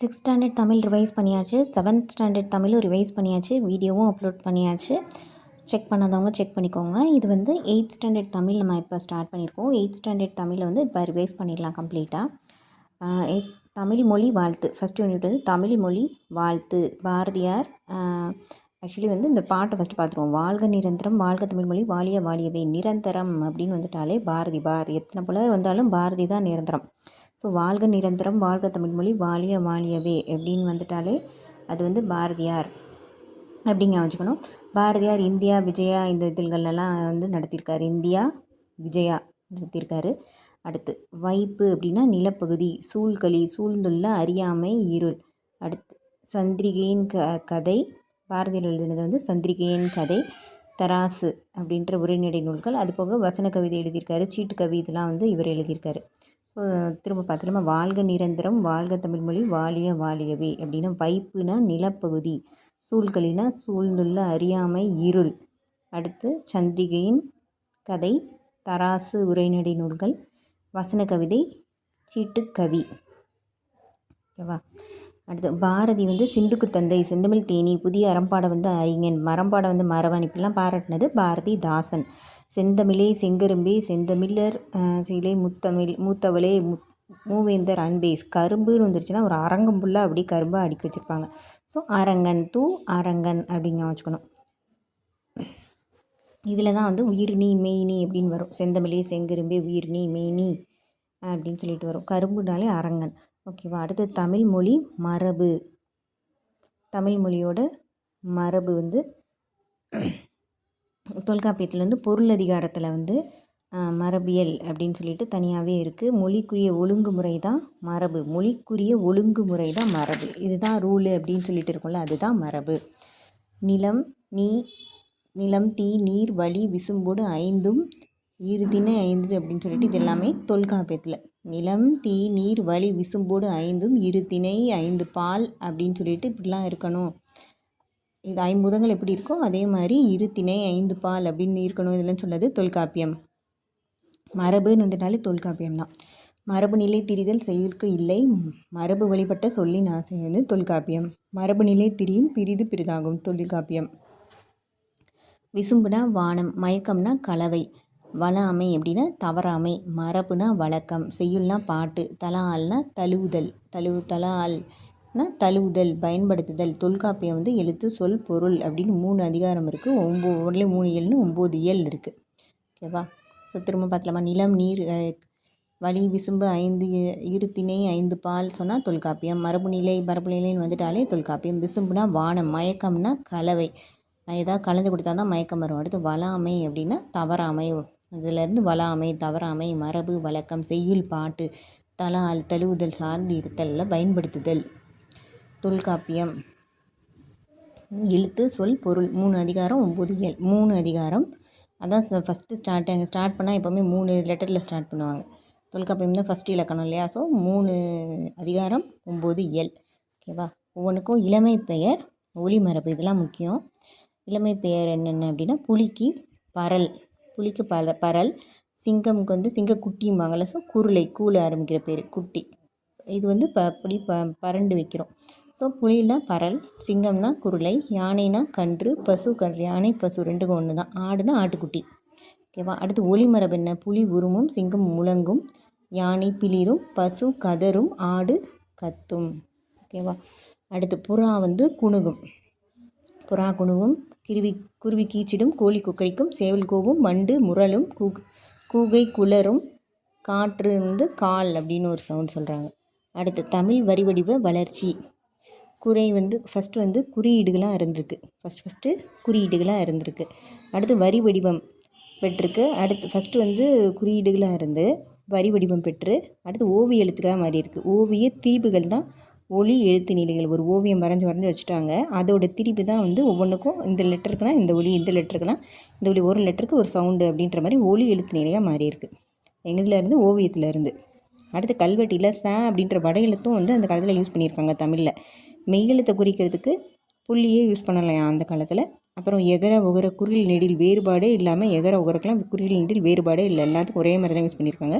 6th standard Tamil revise பண்ணியாச்சு. 7th standard தமிழும் revise பண்ணியாச்சு. வீடியோவும் அப்லோட் பண்ணியாச்சு. செக் பண்ணாதவங்க செக் பண்ணிக்கோங்க. இது வந்து 8th ஸ்டாண்டர்ட் தமிழ் நம்ம இப்போ ஸ்டார்ட் பண்ணியிருக்கோம். 8th ஸ்டாண்டர்ட் தமிழை வந்து இப்போ ரிவைஸ் பண்ணிடலாம் கம்ப்ளீட்டாக. தமிழ் மொழி வாழ்த்து ஃபஸ்ட் யூனிட் வந்து தமிழ் மொழி வாழ்த்து. பாரதியார் ஆக்சுவலி வந்து இந்த பாட்டை ஃபஸ்ட்டு பார்த்துருவோம். வாழ்க நிரந்தரம் வாழ்க தமிழ்மொழி வாழிய வாழியவே. நிரந்தரம் அப்படின்னு வந்துட்டாலே பாரதி எத்தனை புலவர் வந்தாலும் பாரதி தான் நிரந்தரம். ஸோ வாழ்க நிரந்தரம் வாழ்க தமிழ்மொழி வாழிய வாழியவே அப்படின்னு வந்துட்டாலே அது வந்து பாரதியார் அப்படிங்க வச்சுக்கணும். பாரதியார் இந்தியா விஜயா இந்த இதழ்கள்லாம் வந்து நடத்தியிருக்காரு. இந்தியா விஜயா நடத்தியிருக்காரு. அடுத்து வைப்பு அப்படின்னா நிலப்பகுதி. சூழ்களி சூழ்ந்துள்ள அறியாமை இருள். அடுத்து சந்திரிகையின் கதை. பாரதியார் எழுதினது வந்து சந்திரிகையின் கதை. தராசு அப்படின்ற உரைநடை நூல்கள். அது போக வசன கவிதை எழுதியிருக்காரு. சீட்டு கவி இதெல்லாம் வந்து இவர் எழுதியிருக்காரு. திரும்ப பார்த்துலாமா. வாழ்க நிரந்தரம் வாழ்க தமிழ்மொழி வாழிய வாழியவே அப்படின்னா வைப்புனா நிலப்பகுதி. சூழ்களினா சூழ்ந்துள்ள அறியாமை இருள். அடுத்து சந்திரிகையின் கதை. தராசு உரைநடை நூல்கள். வசன கவிதை சீட்டு கவி. ஓகேவா. அடுத்து பாரதி வந்து சிந்துக்கு தந்தை செந்தமிழ் தேனி புதிய அறம்பாட வந்து அறிஞன் மரம்பாட வந்து மரவன் இப்படிலாம் பாராட்டினது பாரதிதாசன். செந்தமிழே செங்கரும்பே செந்தமிழர் சீலை முத்தமிழ் மூத்தவளே மூவேந்தர் அன்பே. கரும்புன்னு வந்துருச்சுன்னா ஒரு அரங்கம் ஃபுல்லாக அப்படி கரும்பாக அடுக்கி வச்சுருப்பாங்க. ஸோ அரங்கன் அரங்கன் அப்படிங்க வச்சுக்கணும். இதில் தான் வந்து உயிர்நீ மெய்நீ அப்படின்னு வரும். செந்தமிழே செங்கரும்பே உயிர்நீ மெய்நீ அப்படின்னு சொல்லிட்டு வரும். கரும்புனாலே அரங்கன். ஓகேவா. அடுத்து தமிழ் மொழி மரபு. தமிழ் மொழியோட மரபு வந்து தொல்காப்பியத்தில் வந்து பொருள் அதிகாரத்தில் வந்து மரபியல் அப்படின்னு சொல்லிட்டு தனியாகவே இருக்குது. மொழிக்குரிய ஒழுங்குமுறை தான் மரபு. மொழிக்குரிய ஒழுங்குமுறை தான் மரபு. இதுதான் ரூலு அப்படின்னு சொல்லிட்டு இருக்கோம்ல, அதுதான் மரபு. நிலம் தீ நீர் வழி விசும்போடு ஐந்தும் ஈறுதிணை ஐந்து அப்படின்னு சொல்லிட்டு இது எல்லாமே தொல்காப்பியத்தில். நிலம் தீ நீர் வழி விசும்போடு ஐந்தும் இருதிணை ஐந்து பால் அப்படின்னு சொல்லிட்டு இப்படிலாம் இருக்கணும். இது ஐம்பூதங்கள் எப்படி இருக்கோ அதே மாதிரி இருதிணை ஐந்து பால் அப்படின்னு இருக்கணும். இதெல்லாம் சொன்னது தொல்காப்பியம். மரபுன்னு வந்துட்டாலே தொல்காப்பியம் தான். மரபு நிலை திரிதல் செய்யுளுக்கு இல்லை. மரபு வழிபட்ட சொல்லின் ஆசை வந்து தொல்காப்பியம். மரபு நிலை திரியின் பிரிது பிரிதாகும் தொல்காப்பியம். விசும்புனா வானம். மயக்கம்னா கலவை. வளாமை அப்படின்னா தவறாமை. மரபுனா வழக்கம். செய்யுள்னா பாட்டு. தலால்னா தழுவுதல். தலால்னா தழுவுதல் பயன்படுத்துதல். தொல்காப்பியம் வந்து எழுத்து சொல் பொருள் அப்படின்னு 3 அதிகாரம் இருக்குது. 9 3 இயல்னு 9 இயல் இருக்குது. ஓகேவா. ஸோ திரும்ப பார்த்தலாமா. நிலம் நீர் வழி விசும்பு 5 இருதிணை 5 பால் சொன்னால் தொல்காப்பியம். மரபு நிலைன்னு வந்துட்டாலே தொல்காப்பியம். விசும்புனா வானம். மயக்கம்னா கலவை. ஏதாவது கலந்து கொடுத்தா தான் மயக்கம் வரும். அடுத்து வளாமை அப்படின்னா தவறாமை. அதிலேருந்து வளாமை தவறாமை மரபு வழக்கம் செய்யுள் பாட்டு தலால் தழுவுதல் சார்ந்து இருத்தல் பயன்படுத்துதல். தொல்காப்பியம் எழுத்து சொல் பொருள் 3 அதிகாரம் 9 இயல் 3 அதிகாரம். அதான் ஃபஸ்ட்டு ஸ்டார்ட் பண்ணால் எப்போவுமே 3 லெட்டரில் ஸ்டார்ட் பண்ணுவாங்க. தொல்காப்பியம் தான் ஃபஸ்ட்டு இலக்கணம் இல்லையா. ஸோ 3 அதிகாரம் 9 இயல். ஓகேவா. ஒவ்வொன்றுக்கும் இளமை பெயர் ஒளிமரபு இதெல்லாம் முக்கியம். இளமை பெயர் என்னென்ன அப்படின்னா புலிக்கு பரல். புலிக்கு பரல். சிங்கமுக்கு வந்து சிங்கக்குட்டிம்பாங்கள்ல. ஸோ குருளை கூழ ஆரம்பிக்கிற பேர் குட்டி. இது வந்து புலி பரண்டு வைக்கிறோம். ஸோ புலினா பரல். சிங்கம்னா குருளை. யானைனா கன்று. பசு கன்று. யானை பசு ரெண்டுக்கும் ஒன்று தான். ஆடுனா ஆட்டுக்குட்டி. ஓகேவா. அடுத்து ஒளிமரபு என்ன. புலி உருமும் சிங்கம் முழங்கும் யானை பிளிரும் பசு கதரும் ஆடு கத்தும். ஓகேவா. அடுத்து புறா வந்து குணுகும். புறா குணுவும் குருவி கீச்சிடும் கோழி குக்கரிக்கும் சேவல் கூவும் வண்டு முரலும் கூகை குளரும் காற்று வந்து கால் அப்படின்னு ஒரு சவுண்ட் சொல்கிறாங்க. அடுத்து தமிழ் வரி வடிவ வளர்ச்சி. குறை வந்து ஃபஸ்ட்டு வந்து குறியீடுகளாக இருந்திருக்கு. ஃபஸ்ட்டு குறியீடுகளாக இருந்திருக்கு. அடுத்து வரி வடிவம் பெற்றிருக்கு. அடுத்து ஃபஸ்ட்டு வந்து குறியீடுகளாக இருந்து வரி வடிவம் பெற்று அடுத்து ஓவிய எழுத்துக்களாக மாறி இருக்குது. ஓவிய திரிபுகள் தான் ஒளி எழுத்து நிலைகள். ஒரு ஓவியம் வரைஞ்சி வச்சுட்டாங்க. அதோட திரிப்பு தான் வந்து ஒவ்வொன்றுக்கும் இந்த லெட்டருக்குனா இந்த ஒளி, இந்த லெட்டருக்குனா இந்த ஒளி, ஒரு லெட்டருக்கு ஒரு சவுண்டு அப்படின்ற மாதிரி ஒளி எழுத்து நிலையாக மாறி இருக்குது. எங்கேருந்து ஓவியத்துலேருந்து. அடுத்து கல்வெட்டில் ச அப்படின்ற வட எழுத்தும் வந்து அந்த காலத்தில் யூஸ் பண்ணியிருக்காங்க தமிழில். மெய்யெழுத்தை குறிக்கிறதுக்கு புள்ளியே யூஸ் பண்ணலாம் அந்த காலத்தில். அப்புறம் எகர உகர குறில் நெடில் வேறுபாடே இல்லாமல் எகர உகரக்கெல்லாம் குறில் நெடில் வேறுபாடே இல்லை. எல்லாத்துக்கும் ஒரே மாதிரி தான் யூஸ் பண்ணியிருக்காங்க.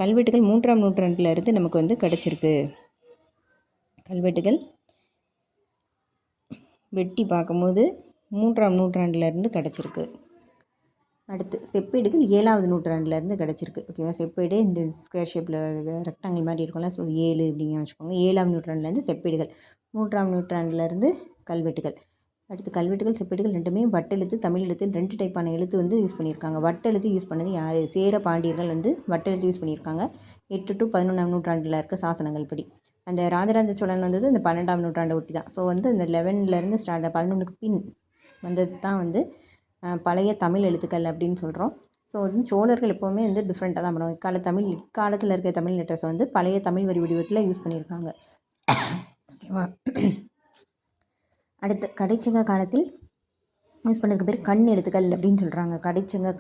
கல்வெட்டுகள் 3ஆம் நூற்றாண்டில் இருந்து நமக்கு வந்து கிடச்சிருக்கு. கல்வெட்டுகள் வெட்டி பார்க்கும்போது 3ஆம் நூற்றாண்டிலேருந்து கிடச்சிருக்கு. அடுத்து செப்பேடுகள் 7வது நூற்றாண்டிலேருந்து கிடச்சிருக்கு. ஓகேவா, செப்பேடு இந்த ஸ்கொயர் ஷேப்பில் ரெக்டாங்கிள் மாதிரி இருக்கும்ல, ஸோ 7 அப்படிங்க வச்சுக்கோங்க. 7ஆம் நூற்றாண்டுலேருந்து செப்பேடுகள், 3ஆம் நூற்றாண்டுலேருந்து கல்வெட்டுகள். அடுத்து கல்வெட்டுகள் செப்பேடுகள் ரெண்டுமே வட்டெழுத்து தமிழ் எழுத்து 2 டைப்பான எழுத்து வந்து யூஸ் பண்ணியிருக்காங்க. வட்டெழுத்து யூஸ் பண்ணது யார்? சேர பாண்டியர்கள் வந்து வட்டெழுத்து யூஸ் பண்ணியிருக்காங்க 8 to 11ஆம் நூற்றாண்டில் இருக்க சாசனங்கள் படி. அந்த ராஜராஜ சோழன் வந்தது இந்த 12ஆம் நூற்றாண்டை ஒட்டி தான். ஸோ வந்து இந்த 11லேருந்து ஸ்டார்ட் 11க்கு பின் வந்தது தான் வந்து பழைய தமிழ் எழுத்துக்கள் அப்படின்னு சொல்கிறோம். ஸோ வந்து சோழர்கள் எப்போவுமே வந்து டிஃப்ரெண்ட்டாக தான் பண்ணுவோம். இக்காலத்தில் இருக்க தமிழ் லெட்டர்ஸை வந்து பழைய தமிழ் வரி வடிவத்தில் யூஸ் பண்ணியிருக்காங்க. ஓகேவா. அடுத்து கடைச்சங்க காலத்தில் யூஸ் பண்ணதுக்கு பேர் கண் எழுத்துக்கள் அப்படின்னு சொல்கிறாங்க. கடைச்சங்க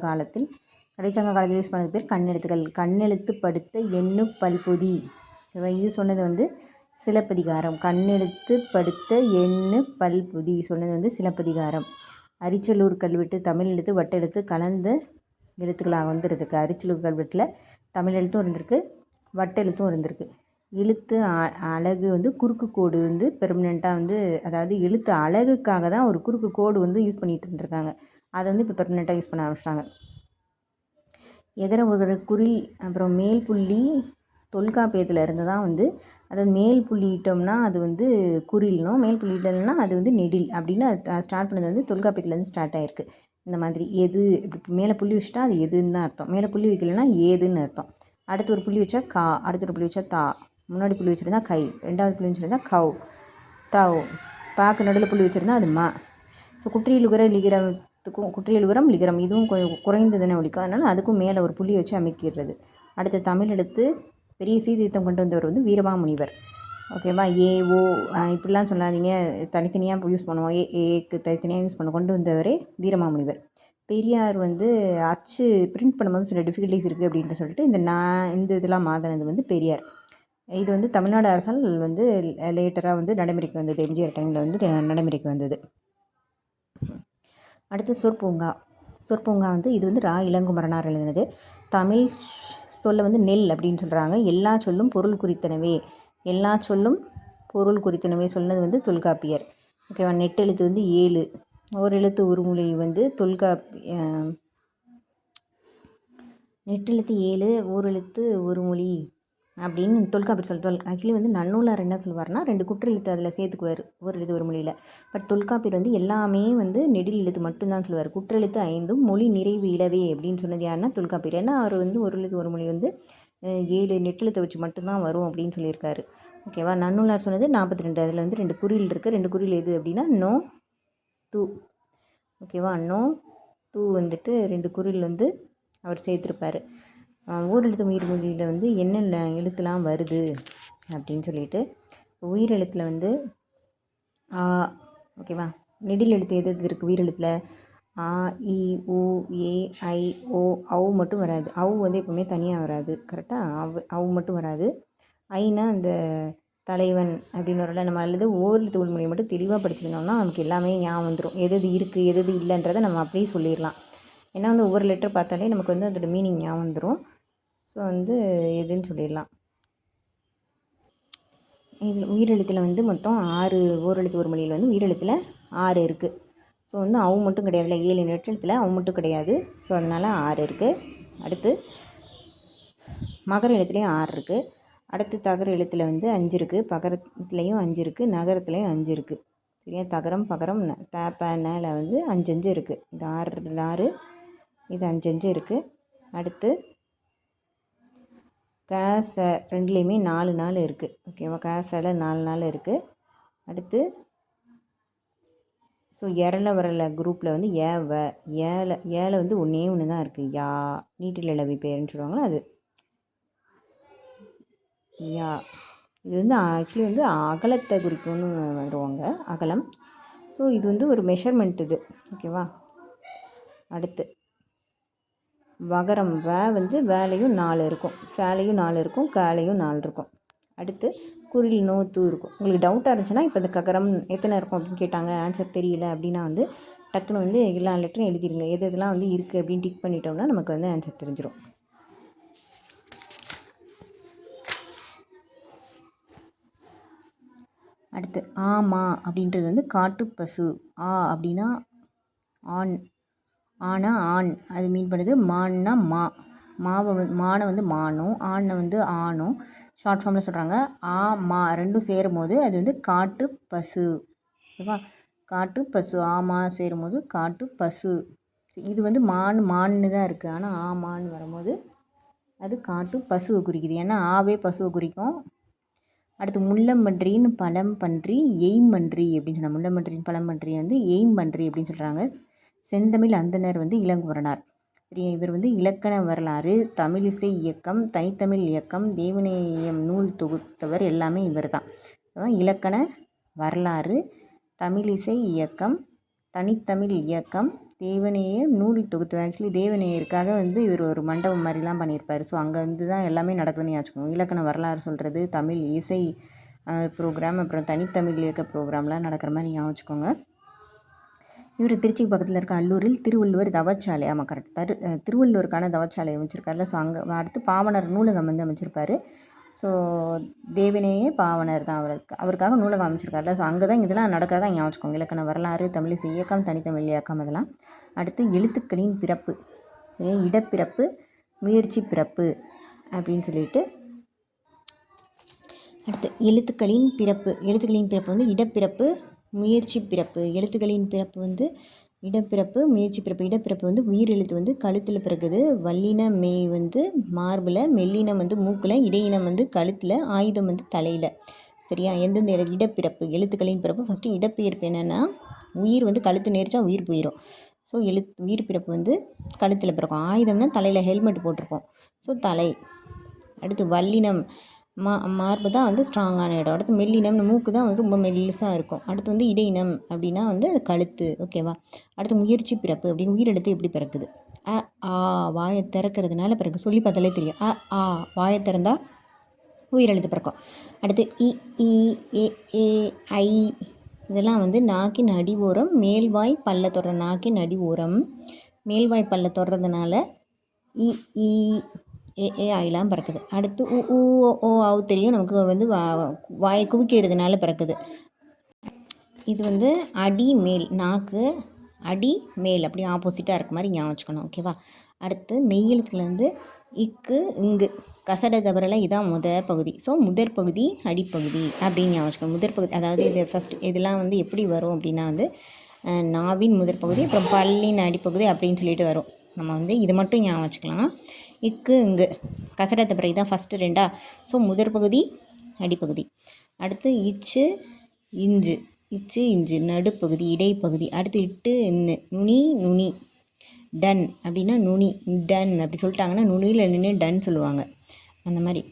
காலத்தில் யூஸ் பண்ணதுக்கு பேர் கண் எழுத்துக்கள். கண்ணெழுத்து படுத்த எண்ணு பல்பொதி. இது சொன்னது வந்து சிலப்பதிகாரம். கண்ணெழுத்து படுத்த எண்ணு பல்பொதி சொன்னது வந்து சிலப்பதிகாரம். அரிச்சலூர் கல்வெட்டு தமிழ் எழுத்து வட்டெழுத்து கலந்த எழுத்துக்களாக வந்துருக்கு. அரிச்சலூர் கல்வெட்டில் தமிழ் எழுத்தும் இருந்திருக்கு, வட்டெழுத்தும் இருந்திருக்கு. எழுத்து அழகு வந்து குறுக்கு கோடு வந்து பெர்மனெண்ட்டாக வந்து, அதாவது எழுத்து அழகுக்காக தான் ஒரு குறுக்கு கோடு வந்து யூஸ் பண்ணிகிட்டு இருந்திருக்காங்க. அதை வந்து இப்போ பெர்மனெண்ட்டாக யூஸ் பண்ண ஆரம்பிச்சிட்டாங்க. எகர ஒரு குறில் அப்புறம் மேல் புள்ளி தொல்காப்பியத்தில் இருந்து தான் வந்து, அதாவது மேல் புள்ளிட்டோம்னா அது வந்து குறில்னும், மேல் புள்ளிட்டோம்னா அது வந்து நெடில் அப்படின்னு ஸ்டார்ட் பண்ணது வந்து தொல்காப்பியத்துலேருந்து ஸ்டார்ட் ஆகிருக்கு. இந்த மாதிரி எது இப்படி மேலே புள்ளி வச்சுட்டா அது எதுன்னு தான் அர்த்தம், மேலே புள்ளி வைக்கலைன்னா ஏதுன்னு அர்த்தம். அடுத்து ஒரு புள்ளி வச்சா கா, அடுத்து ஒரு புள்ளி வச்சா தா, முன்னாடி புள்ளி வச்சுருந்தா கை, ரெண்டாவது புள்ளி வச்சுருந்தா கவ், தவ், பாக்கு நடுவில் புள்ளி வச்சுருந்தா அது மா. ஸோ குற்றியலுகர லிகிரத்துக்கும் குற்றியலுகரம் லிகிரம் இதுவும் கொஞ்சம் குறைந்ததுன்னு ஒழிக்கும், அதனால் அதுக்கும் மேலே ஒரு புள்ளி வச்சு அமைக்கிறது. அடுத்து தமிழ் எழுத்து பெரிய சீர்திருத்தம் கொண்டு வந்தவர் வந்து வீரமாமுனிவர். ஓகேவா. ஏ ஓ இப்படிலாம் சொல்லாதீங்க, தனித்தனியாக யூஸ் பண்ணுவோம், ஏக்கு தனித்தனியாக யூஸ் பண்ண கொண்டு வந்தவரே வீரமாமுனிவர். பெரியார் வந்து அச்சு பிரிண்ட் பண்ணும்போது சில டிஃபிகல்ட்டிஸ் இருக்குது அப்படின்ட்டு சொல்லிட்டு இந்த இதெல்லாம் மாற்றினது வந்து பெரியார். இது வந்து தமிழ்நாடு அரசால் வந்து லேட்டராக வந்து நடைமுறைக்கு வந்தது, எம்ஜிஆர் டைமில் வந்து நடைமுறைக்கு வந்தது. அடுத்து சொற்பூங்கா வந்து இது வந்து ரா இளங்குமரனார் எழுதினது. தமிழ் சொல்ல வந்து நெல் அப்படின்னு சொல்கிறாங்க. எல்லா சொல்லும் பொருள் குறித்தனவே சொன்னது வந்து தொல்காப்பியர். ஓகேவா. நெட்டெழுத்து வந்து 7, ஓரெழுத்து உருமொழி வந்து நெட்டெழுத்து 7 ஓரெழுத்து ஒருமொழி அப்படின்னு தொல்காப்பியர் ஆக்சுவலி வந்து நன்னூலார் என்ன சொல்லுவார்னா 2 குற்றெழுத்து அதில் சேர்த்துக்குவார் ஒரு எழுத்து ஒரு மொழியில். பட் தொல்காப்பியர் வந்து எல்லாமே வந்து நெடில் எழுத்து மட்டும்தான் சொல்லுவார். குற்றெழுத்து 5 மொழி நிறைவு இலவே அப்படின்னு சொன்னது யாருன்னா தொல்காப்பியர். ஏன்னா அவர் வந்து ஒரு எழுத்து ஒரு மொழி வந்து 7 நெட்டெழுத்தை வச்சு மட்டும்தான் வரும் அப்படின்னு சொல்லியிருக்காரு. ஓகேவா. நன்னூலார் சொன்னது 42, அதில் வந்து 2 குறில் இருக்குது. 2 குறில் எது அப்படின்னா நோ தூ. ஓகேவா. நோ தூ வந்துட்டு 2 குறில் வந்து அவர் சேர்த்துருப்பார். ஓரெழுத்து உயிர்மொழியில் வந்து என்னென்ன எழுத்துலாம் வருது அப்படின்னு சொல்லிட்டு, உயிரெழுத்தில் வந்து ஆ. ஓகேவா. நெடில் எழுத்து எது இருக்குது உயிரெழுத்தில்? ஆ இ உ ஏ ஐ ஓ. அவு மட்டும் வராது. அவு வந்து எப்போவுமே தனியாக வராது. கரெக்டாக. அவு மட்டும் வராது. ஐனா அந்த தலைவன் அப்படின்னு வரல. நம்ம அல்லது ஓரெழுத்து உள்மொழியை மட்டும் தெளிவாக படிச்சுக்கணும்னா நமக்கு எல்லாமே ஞாபகம் வந்துடும். எது இருக்குது எது இல்லைன்றதை நம்ம அப்படியே சொல்லிடலாம். ஏன்னா வந்து ஒவ்வொரு லெட்டர் பார்த்தாலே நமக்கு வந்து அதோட மீனிங் ஞாபகம் வந்துடும். ஸோ வந்து எதுன்னு சொல்லிடலாம். இதில் உயிரெழுத்தில் வந்து மொத்தம் 6 ஓரெழுத்து ஒரு மொழியில் வந்து உயிரெழுத்தில் 6 இருக்குது. ஸோ வந்து அவு மட்டும் கிடையாது, இல்லை 7 நெட்டெழுத்தில் அவு மட்டும் கிடையாது. ஸோ அதனால் 6 இருக்குது. அடுத்து மகர எழுத்துலேயும் 6 இருக்குது. அடுத்து தகர எழுத்தில் வந்து 5 இருக்குது. பகரத்துலேயும் 5 இருக்குது. நகரத்துலேயும் 5 இருக்குது. சரியா. தகரம் பகரம் தப்பனில் வந்து 5 இருக்குது. இது 6, இது 5 இருக்குது. அடுத்து கேச ரெண்டுலேயுமே 4 இருக்குது. ஓகேவா. கேசில் 4 இருக்குது. அடுத்து ஸோ எரல வரல குரூப்பில் வந்து ஏழை வந்து ஒன்று தான் இருக்குது. யா நீட்டில் இளவி பேருன்னு சொல்லுவாங்களா அது. யா இது வந்து ஆக்சுவலி வந்து அகலத்தை குறிப்புன்னு வருவாங்க, அகலம். ஸோ இது வந்து ஒரு மெஷர்மெண்ட் இது. ஓகேவா. அடுத்து வகரம் வந்து வேலையும் 4 இருக்கும், சேலையும் 4 இருக்கும், காலையும் 4 இருக்கும். அடுத்து குறில் நோ தூ இருக்கும். உங்களுக்கு டவுட்டாக இருந்துச்சுன்னா இப்போ இந்த ககரம் எத்தனை இருக்கும் அப்படின்னு கேட்டாங்க, ஆன்சர் தெரியல அப்படின்னா வந்து டக்குன்னு வந்து எல்லா லெட்டரும் எழுதிடுங்க. எதெல்லாம் வந்து இருக்குது அப்படின்னு டிக் பண்ணிட்டோம்னா நமக்கு வந்து ஆன்சர் தெரிஞ்சிடும். அடுத்து ஆமா அப்படின்றது வந்து காட்டு பசு. ஆ அப்படின்னா ஆண், ஆனா ஆண் அது மீன் பண்ணுது. மான்னா மா, மாவை வந்து மானை வந்து மானும், ஆணை வந்து ஆணும் ஷார்ட் ஃபார்மில் சொல்கிறாங்க. ஆ மா ரெண்டும் சேரும் போது அது வந்து காட்டு பசு. ஓகேவா? காட்டு பசு. ஆமா சேரும் போது காட்டு பசு. இது வந்து மான்னு தான் இருக்குது, ஆனால் ஆமான்னு வரும்போது அது காட்டு பசுவை குறிக்குது. ஏன்னா ஆவே பசுவை குறிக்கும். அடுத்து முள்ளம்பன்றின்னு பழம்பன்றி எய்மன்றி அப்படின்னு சொன்னாங்க. முள்ளம்பன்றின்னு பழம்பன்றி வந்து எய்மன்றி அப்படின்னு சொல்கிறாங்க. செந்தமிழ் அந்தணர் வந்து இளங்குமரனார். சரி, இவர் வந்து இலக்கண வரலாறு, தமிழிசை இயக்கம், தனித்தமிழ் இயக்கம், தேவநேயம் நூல் தொகுத்தவர் எல்லாமே இவர் தான். இலக்கண வரலாறு, தமிழிசை இயக்கம், தனித்தமிழ் இயக்கம், தேவநேய நூல் தொகுத்தவர். ஆக்சுவலி தேவநேயருக்காக வந்து இவர் ஒரு மண்டபம் மாதிரிலாம் பண்ணியிருப்பார். ஸோ அங்கே வந்து தான் எல்லாமே நடக்குதுன்னு யோசிச்சுக்கோங்க. இலக்கண வரலாறு சொல்கிறது, தமிழ் இசை ப்ரோக்ராம், அப்புறம் தனித்தமிழ் இயக்க ப்ரோக்ராம்லாம் நடக்கிற மாதிரி யோசிச்சுக்கோங்க. இவர் திருச்சிக்கு பக்கத்தில் இருக்க அல்லூரில் திருவள்ளுவர் தவச்சாலை, ஆமாம் கரெக்ட், திருவள்ளுவருக்கான தவச்சாலை அமைச்சிருக்காருல. ஸோ அங்கே அடுத்து பாவனர் நூலகம் வந்து அமைச்சிருப்பார். ஸோ தேவநேய பாவனர் தான் அவருக்காக நூலகம் அமைச்சிருக்காருல. ஸோ அங்கே தான் இதெல்லாம் நடக்காதான் ஞாபகம் வச்சுக்கோங்க. இலக்கண வரலாறு, தமிழிசை இயக்கம், தனித்தமிழ் இயக்கம் அதெல்லாம். அடுத்து எழுத்துக்களின் பிறப்பு, சரி, இடப்பிறப்பு, முயற்சி பிறப்பு அப்படின்னு சொல்லிட்டு. அடுத்து எழுத்துக்களின் பிறப்பு. எழுத்துக்களின் பிறப்பு வந்து இடப்பிறப்பு, முயற்சி பிறப்பு. எழுத்துக்களின் பிறப்பு வந்து இடப்பிறப்பு, முயற்சி பிறப்பு. இடப்பிறப்பு வந்து உயிர் எழுத்து வந்து கழுத்தில் பிறகுது. வல்லின மே வந்து மார்பில், மெல்லினம் வந்து மூக்கில், இடையினம் வந்து கழுத்தில், ஆயுதம் வந்து தலையில். சரியா? எந்தெந்த இடப்பிறப்பு எழுத்துக்களின் பிறப்பு. ஃபஸ்ட்டு இடப்பிறப்பு என்னென்னா, உயிர் வந்து கழுத்து நேர்ச்சா உயிர் போயிடும். ஸோ உயிர் பிறப்பு வந்து கழுத்தில் பிறக்கும். ஆயுதம்னா தலையில் ஹெல்மெட் போட்டிருப்போம், ஸோ தலை. அடுத்து வல்லினம் மார்பு தான் வந்து ஸ்ட்ராங்கான இடம். அடுத்து மெல்லினம் மூக்கு தான் வந்து ரொம்ப மெல்லிசாக இருக்கும். அடுத்து வந்து இடையினம் அப்படின்னா வந்து அது கழுத்து. ஓகேவா? அடுத்து முயற்சி பிறப்பு அப்படின்னு உயிரெழுத்து எப்படி பிறக்குது? அ ஆ வாயை திறக்கிறதுனால பிறகு சொல்லி பார்த்தாலே தெரியும். அ ஆ வாயை திறந்தா உயிரெழுத்து பிறக்கும். அடுத்து இ ஈ ஏ ஏ ஐ இதெல்லாம் வந்து நாக்கின் அடி ஓரம் மேல்வாய் பல்ல தொடுற, நாக்கின் அடி ஓரம் மேல்வாய் பல்ல தொடுறதுனால இ ஈ ஏ ஆயிலாம் பிறக்குது. அடுத்து உ ஊ ஓ ஆவு தெரியும் நமக்கு வந்து வாயை குவிக்கிறதுனால பிறக்குது. இது வந்து அடி மேல், நாக்கு அடி மேல் அப்படி ஆப்போசிட்டாக இருக்க மாதிரி ஞாபகம் வச்சுக்கணும். ஓகேவா? அடுத்து மெய்யெழுத்தில் வந்து இக்கு இங்கு கசட தவறலாம் இதான் பகுதி. ஸோ முதற் பகுதி அடிப்பகுதி அப்படின்னு ஞாபகம் வச்சுக்கணும். முதற் பகுதி அதாவது இது ஃபஸ்ட் இதெல்லாம் வந்து எப்படி வரும் அப்படின்னா வந்து நாவின் முதற் பகுதி, அப்புறம் பல்லின் அடிப்பகுதி அப்படின்னு சொல்லிட்டு வரும். நம்ம வந்து இது மட்டும் ஞாபகம் வச்சுக்கலாம். இக்கு இங்கு கசடத்த பிறகு தான் ஃபஸ்ட்டு ரெண்டா. ஸோ முதற் பகுதி அடிப்பகுதி. அடுத்து இச்சு இஞ்சு, இச்சு இஞ்சு நடுப்பகுதி இடைப்பகுதி. அடுத்து இட்டு இன்னு நுனி நுனி. டன் அப்படின்னா நுனி, டன் அப்படி சொல்லிட்டாங்கன்னா நுனியில் நின்று டன் சொல்லுவாங்க. அந்த மாதிரி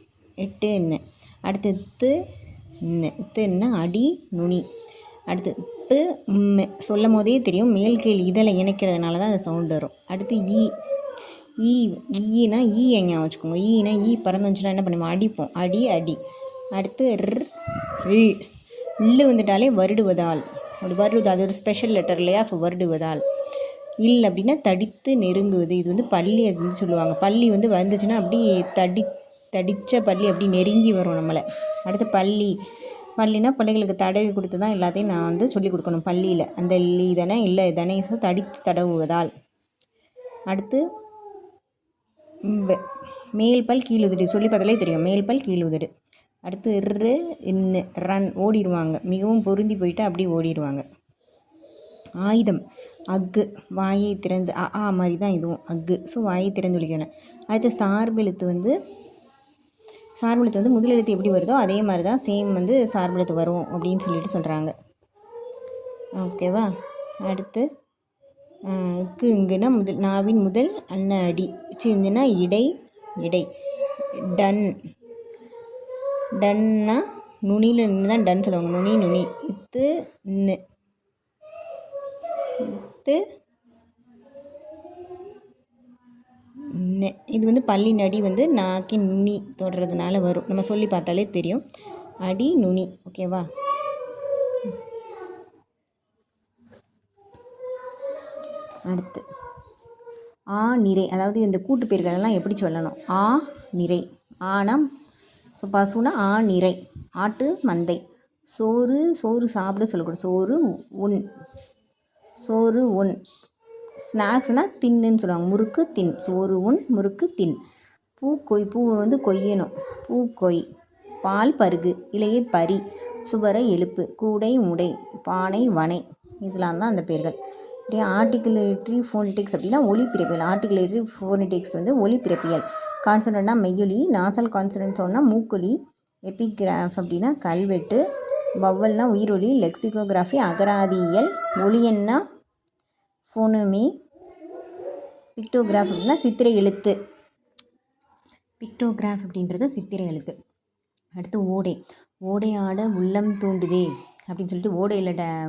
எட்டு இன்னு. அடுத்து இத்து இன்னு, இத்து இன்னா அடி நுனி. அடுத்து இப்பு இம்மு சொல்லும் போதே தெரியும், மேல் கீழ் இதழை இணைக்கிறதுனால தான் அந்த சவுண்டு வரும். அடுத்து ஈனா ஈ எங்கே வச்சுக்கோங்க. ஈனா ஈ பறந்துச்சுன்னா என்ன பண்ணுவோம்? அடிப்போம், அடி அடி. அடுத்து இல்லு வந்துட்டாலே வருடுவதால், அப்படி வருடுவது அது ஒரு ஸ்பெஷல் லெட்டர் இல்லையா? ஸோ வருடுவதால். இல் அப்படின்னா தடித்து நெருங்குவது. இது வந்து பள்ளி அப்படின்னு சொல்லுவாங்க. பள்ளி வந்து வந்துச்சுன்னா அப்படி தடித்த பள்ளி அப்படி நெருங்கி வரும் நம்மளை. அடுத்து பள்ளினா பிள்ளைகளுக்கு தடவி கொடுத்து தான் எல்லாத்தையும் நான் வந்து சொல்லிக் கொடுக்கணும் பள்ளியில். அந்த லீ தானே இல்லை தானே, ஸோ தடித்து தடவுவதால். அடுத்து மேல்பல் கீழுதடு சொல்லி பார்த்தாலே தெரியும், மேல்பல் கீழுதடு. அடுத்து இன்னு ரன் ஓடிடுவாங்க, மிகவும் பொருந்தி போயிட்டு அப்படி ஓடிடுவாங்க. ஆயுதம் அக்கு வாயை திறந்து ஆ மாதிரி தான் இதுவும் அக்கு. ஸோ வாயை திறந்து ஒழிக்கணும். அடுத்து சார்பெழுத்து வந்து முதலெழுத்து எப்படி வருதோ அதே மாதிரி தான் சேம் வந்து சார்பெழுத்து வரும் அப்படின்னு சொல்லிட்டு சொல்கிறாங்க. ஓகேவா? அடுத்து இக்கு இங்குன்னா நாவின் முதல் அன்ன அடி. சிஞ்சுன்னா இடை இடை. டன்னா நுனியில் நின்று தான் டன் சொல்லுவாங்க. நுனி நுனி. இத்து இன்னு இது வந்து பல்லின் அடி வந்து நாக்கின் நுனி தொடுறதுனால வரும். நம்ம சொல்லி பார்த்தாலே தெரியும், அடி நுனி. ஓகேவா? அடுத்து ஆ நிறை, அதாவது இந்த கூட்டு பேர்களெல்லாம் எப்படி சொல்லணும்? ஆ நிறை. ஆனா ஸோ பசுனா ஆ நிறை, ஆட்டு மந்தை. சோறு சோறு சாப்பிட சொல்லக்கூடாது. உண் சோறு உண். ஸ்நாக்ஸ்னால் தின்னுன்னு சொல்லுவாங்க. முறுக்கு தின். சோறு உண், முறுக்கு தின். பூவை வந்து கொய்யணும். பூ கொய். பால் பருகு. இலையை பறி. சுவரை எழுப்பு. கூடை உடை. பானை வனை. இதெல்லாம் தான் அந்த பேர்கள். சரி, ஆர்டிகுலேட்டரி ஃபோனிட்டிக்ஸ் அப்படின்னா ஒலிப்பிறப்பியல். ஆர்டிகுலேட்டரி ஃபோனிட்டிக்ஸ் வந்து ஒலிப்பிறப்பியல். கான்சனன்ட்னா மெய்யொலி. நாசல் கான்சனன்ட் சொன்னால் மூக்கொலி. எபிகிராஃப் அப்படின்னா கல்வெட்டு. வவ்வல்னா உயிரொலி. லெக்சிகோகிராஃபி அகராதியியல். ஒலியன்னா ஃபோனமி. பிக்டோகிராஃப் அப்படின்னா சித்திரை எழுத்து. பிக்டோகிராஃப் அப்படின்றது சித்திரை எழுத்து. அடுத்து ஓடை. ஓடை ஆட உள்ளம் தூண்டுதே அப்படின்னு சொல்லிட்டு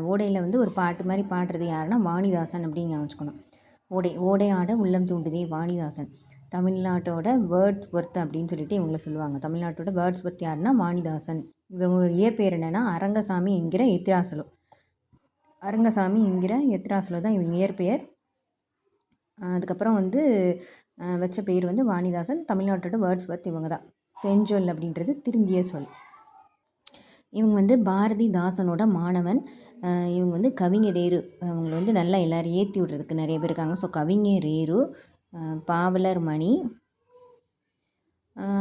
ஓடையில் வந்து ஒரு பாட்டு மாதிரி பாடுறது யாருன்னா வாணிதாசன் அப்படின்னு வச்சுக்கணும். ஓடை ஆட உள்ளம் தூண்டுதே வாணிதாசன். தமிழ்நாட்டோட வேர்ட்ஸ்வொர்த் அப்படின்னு சொல்லிட்டு இவங்கள சொல்லுவாங்க. தமிழ்நாட்டோட வேர்ட்ஸ்வொர்த் யாருன்னா வாணிதாசன். இவங்க இயற்பெயர் என்னென்னா அரங்கசாமி என்கிற எத்திராசலோ. அரங்கசாமி என்கிற எத்திராசலோ தான் இவங்க இயற்பெயர். அதுக்கப்புறம் வந்து வச்ச பேர் வந்து வாணிதாசன். தமிழ்நாட்டோட வேர்ட்ஸ்வொர்த் இவங்க தான். செஞ்சொல் அப்படின்றது திருந்திய சொல். இவங்க வந்து பாரதிதாசனோட மாணவன். இவங்க வந்து கவிஞரேரு. அவங்கள வந்து நல்லா எல்லோரும் ஏற்றி விடுறதுக்கு நிறைய பேர் இருக்காங்க. ஸோ கவிஞரேரு, பாவலர் மணி,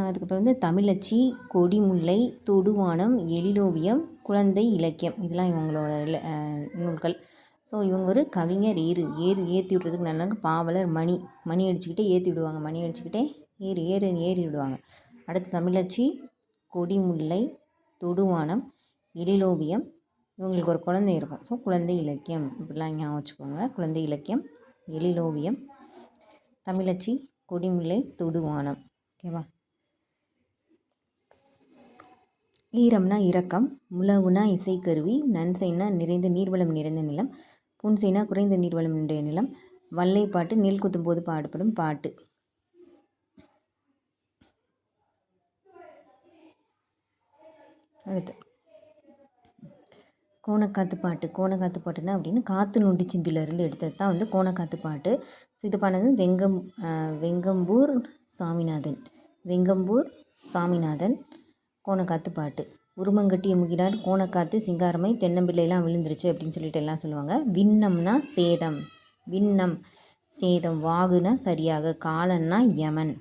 அதுக்கப்புறம் வந்து தமிழச்சி, கொடிமுல்லை, தொடுவானம், எழிலோவியம், குழந்தை இலக்கியம். இதெல்லாம் இவங்களோட நூல்கள். ஸோ இவங்க ஒரு கவிஞர் ஏற்றி விடுறதுக்கு நல்லா பாவலர் மணி அடிச்சுக்கிட்டே ஏற்றி விடுவாங்க. மணி அடிச்சுக்கிட்டே ஏறி விடுவாங்க. அடுத்து தமிழச்சி, கொடிமுல்லை, தொடுவானம், எழிலோவியம். இவங்களுக்கு ஒரு குழந்தை இருக்கும். ஸோ குழந்தை இலக்கியம் இப்படிலாம் ஞாபகம் வச்சுக்கோங்க. குழந்தை இலக்கியம், எழிலோவியம், தமிழச்சி, கொடிமுல்லை, தொடுவானம். ஓகேவா? ஈரம்னா இரக்கம். முழவுனா இசைக்கருவி. நன்செய்னா நிறைந்த நீர்வளம் நிறைந்த நிலம். புன்செய்னா குறைந்த நீர்வளம் நிறைந்த நிலம். வல்லைப்பாட்டு நெல் குத்தும் போது பாடப்படும் பாட்டு. அடுத்து கோணக்காத்து பாட்டு. கோணக்காத்து பாட்டுன்னா அப்படின்னு காத்து நொண்டி சிந்திலிருந்து எடுத்தது தான் வந்து கோணக்காத்து பாட்டு. ஸோ இது பாடுறது வெங்கம்பூர் சாமிநாதன். கோணக்காத்து பாட்டு. உருமங்கட்டிய முகிலார் கோணக்காத்து சிங்காரமை தென்னம்பிள்ளையெல்லாம் விழுந்துருச்சு அப்படின்னு சொல்லிட்டு எல்லாம் சொல்லுவாங்க. விண்ணம்னா சேதம். விண்ணம் சேதம். வாகுனா சரியாக. காலன்னா யமன்.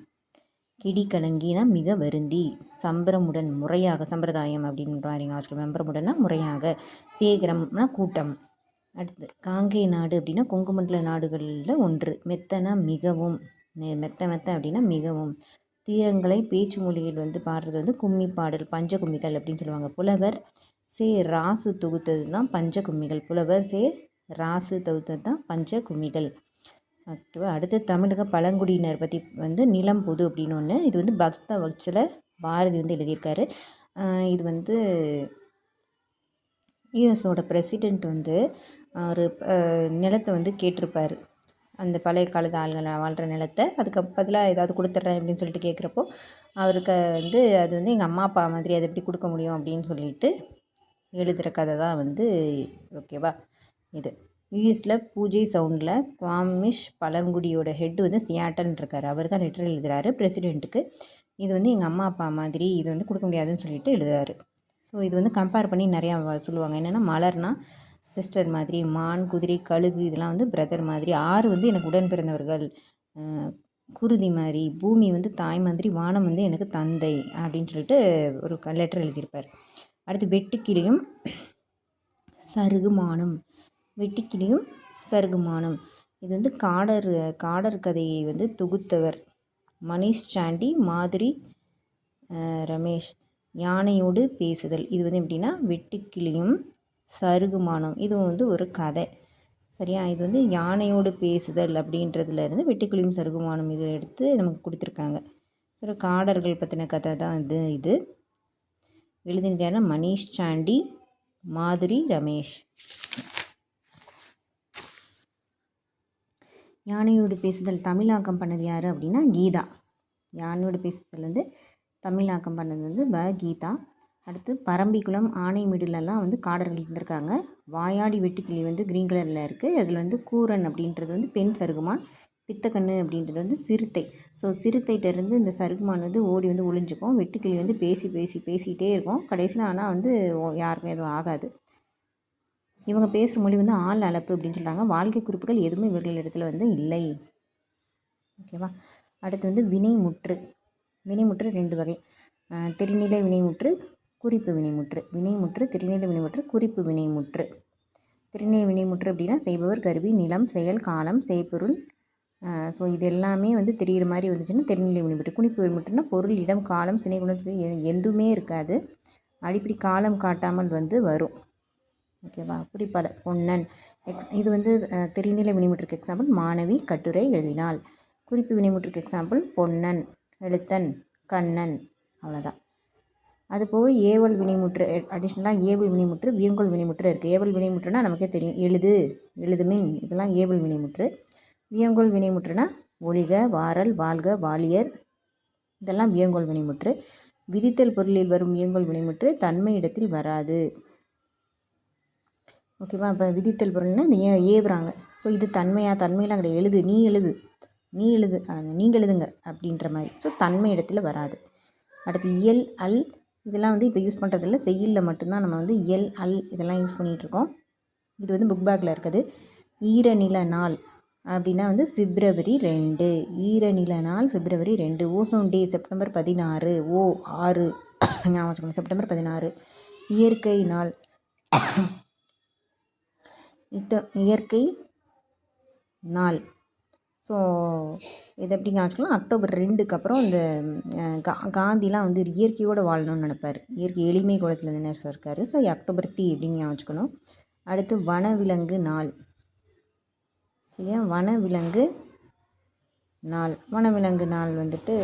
கிடிக்கலங்கினா மிக வருந்தி. சம்பரமுடன் முறையாக. சம்பிரதாயம் அப்படின்னு பாருங்க. சம்பரமுடன்னா முறையாக. சேகரம்னா கூட்டம். அடுத்து காங்கேய நாடு அப்படின்னா கொங்குமண்டல நாடுகளில் ஒன்று. மெத்தனா மிகவும். மெத்த அப்படின்னா மிகவும். தீரங்களை பேச்சு மொழியில் வந்து பாடுறது வந்து கும்மி பாடல், பஞ்ச கும்மிகள் அப்படின்னு சொல்லுவாங்க. புலவர் ராசு தொகுத்தது தான் பஞ்ச கும்மிகள். தான் பஞ்ச கும்மிகள். ஓகேவா? அடுத்து தமிழக பழங்குடியினர் பற்றி வந்து நிலம் பொது அப்படின்னு ஒன்று. இது வந்து பக்த வச்சல பாரதி வந்து எழுதியிருக்காரு. இது வந்து யூஎஸோட பிரசிடெண்ட் வந்து ஒரு நிலத்தை வந்து கேட்டிருப்பார். அந்த பழைய காலத்து ஆளுங்களை வாழ்கிற நிலத்தை அதுக்கு பதிலாக ஏதாவது கொடுத்துட்றேன் அப்படின்னு சொல்லிட்டு கேட்குறப்போ அவருக்கு வந்து அது வந்து எங்கள் அம்மா அப்பா மாதிரி அதை எப்படி கொடுக்க முடியும் அப்படின்னு சொல்லிட்டு எழுதுகிற கதை தான் வந்து ஓகேவா இது. யூஎஸில் பூஜை சவுண்டில் ஸ்குவாமிஷ் பழங்குடியோட ஹெட் வந்து சியாட்டன் இருக்கார். அவர் தான் லெட்டர் எழுதுகிறாரு பிரசிடெண்ட்டுக்கு. இது வந்து எங்கள் அம்மா அப்பா மாதிரி இது வந்து கொடுக்க முடியாதுன்னு சொல்லிட்டு எழுதுறாரு. ஸோ இது வந்து கம்பேர் பண்ணி நிறையா சொல்லுவாங்க. என்னென்னா மலர்னா சிஸ்டர் மாதிரி, மான், குதிரை, கழுகு இதெல்லாம் வந்து பிரதர் மாதிரி, ஆறு வந்து எனக்கு உடன் பிறந்தவர்கள், குருதி மாதிரி, பூமி வந்து தாய் மாதிரி, வானம் வந்து எனக்கு தந்தை அப்படின்னு சொல்லிட்டு ஒரு லெட்டர் எழுதியிருப்பார். அடுத்து வெட்டுக்கிளியும் சருகுமானம். வெட்டுக்கிளியும் சருகுமானம். இது வந்து காடர் கதையை வந்து தொகுத்தவர் மனிஷ் சாண்டி, மாதுரி ரமேஷ். யானையோடு பேசுதல். இது வந்து எப்படின்னா வெட்டுக்கிளியும் சருகுமானம். இதுவும் வந்து ஒரு கதை. சரியா? இது வந்து யானையோடு பேசுதல் அப்படின்றதுலேருந்து வெட்டுக்கிளியும் சருகுமானம் இதை எடுத்து நமக்கு கொடுத்துருக்காங்க. ஸோ காடர்கள் பற்றின கதை தான் இது. எழுதின மனிஷ் சாண்டி, மாதுரி ரமேஷ். யானையோடு பேசுதல் தமிழாக்கம் பண்ணது யார் அப்படின்னா கீதா. யானையோடு பேசுதல் வந்து தமிழாக்கம் பண்ணது வந்து கீதா. அடுத்து பரம்பிக்குளம், ஆனைமிடுலெல்லாம் வந்து காடர்கள் இருந்திருக்காங்க. வாயாடி வெட்டுக்கிளி வந்து க்ரீன் கலரில் இருக்குது. அதில் வந்து கூரன் அப்படின்றது வந்து பெண் சருகுமான். பித்தக்கண்ணு அப்படின்றது வந்து சிறுத்தை. ஸோ சிறுத்தைகிட்டேருந்து இந்த சருகுமான் வந்து ஓடி வந்து ஒளிஞ்சுக்கும். வெட்டுக்கிளி வந்து பேசிகிட்டே இருக்கும். கடைசியில் ஆனால் வந்து யாருக்கும் எதுவும் ஆகாது. இவங்க பேசுகிற மொழி வந்து ஆள் அளப்பு அப்படின்னு சொல்கிறாங்க. வாழ்க்கை குறிப்புகள் எதுவுமே இவர்களிடத்தில் வந்து இல்லை. ஓகேவா. அடுத்து வந்து வினைமுற்று. வினைமுற்று 2 வகை. தெரிநிலை வினைமுற்று, குறிப்பு வினைமுற்று. வினைமுற்று, தெரிநிலை வினைமுற்று, குறிப்பு வினைமுற்று. தெரிநிலை வினைமுற்று அப்படின்னா செய்பவர், கருவி, நிலம், செயல், காலம், செய்பொருள். ஸோ இது எல்லாமே வந்து தெரிகிற மாதிரி வந்துச்சுன்னா தெரிநிலை வினைமுற்று. குறிப்பு வினைமுற்றுனா பொருள், இடம், காலம், சினை, குணத்து எதுவுமே இருக்காது. அடிப்படை காலம் காட்டாமல் வந்து வரும். ஓகேவா. குறிப்பாளர் பொன்னன். இது வந்து தெரிநிலை வினைமுற்றுக்கு எக்ஸாம்பிள் மாணவி கட்டுரை எழுதினாள். குறிப்பு வினைமுற்றுக்கு எக்ஸாம்பிள் பொன்னன், எழுத்தன், கண்ணன். அவ்வளோதான். அது போக ஏவல் வினைமுற்று அடிஷ்னலாக ஏவல் வினைமுற்று, வியங்கோல் வினைமுற்று இருக்குது. ஏவல் வினைமுற்றுனா நமக்கே தெரியும், எழுது, எழுதுமின், இதெல்லாம் ஏவல் வினைமுற்று. வியங்கோல் வினைமுற்றுனா ஒழிக, வாரல், வாழ்க, வாலியர், இதெல்லாம் வியங்கோல் வினைமுற்று. விதித்தல் பொருளில் வரும் வியங்கோல் வினைமுற்று தன்மை இடத்தில் வராது. ஓகேவா. இப்போ விதித்தல் பொருள்னா இந்த ஏவுறாங்க. ஸோ இது தன்மையெலாம் கிடையாது. எழுது, நீ எழுது, நீங்கள் எழுதுங்க அப்படின்ற மாதிரி. ஸோ தன்மை இடத்துல வராது. அடுத்து இயல், அல், இதெல்லாம் வந்து இப்போ யூஸ் பண்ணுறதில்ல. செய்யுளில் மட்டும்தான் நம்ம வந்து இயல், அல் இதெல்லாம் யூஸ் பண்ணிகிட்ருக்கோம். இது வந்து புக் பேக்கில் இருக்குது. ஈரநில நாள் அப்படின்னா வந்து February 2. ஈரநில நாள் February 2. ஓசோன் டே September 16. 6 ஞாபகம் வச்சுக்கணும், September 16. இயற்கை நாள் இயற்கை நாள். ஸோ இது எப்படி ஞாபகம் October 2க்கு அப்புறம் இந்த காந்திலாம் வந்து இயற்கையோடு வாழணும்னு நினைப்பார். இயற்கை எளிமை குலத்தில் நினைச்சு இருக்காரு. ஸோ October 3 அப்படின்னு ஞாபகம் வச்சுக்கணும். அடுத்து வனவிலங்கு நாள். சரியா. வனவிலங்கு நாள் வந்துட்டு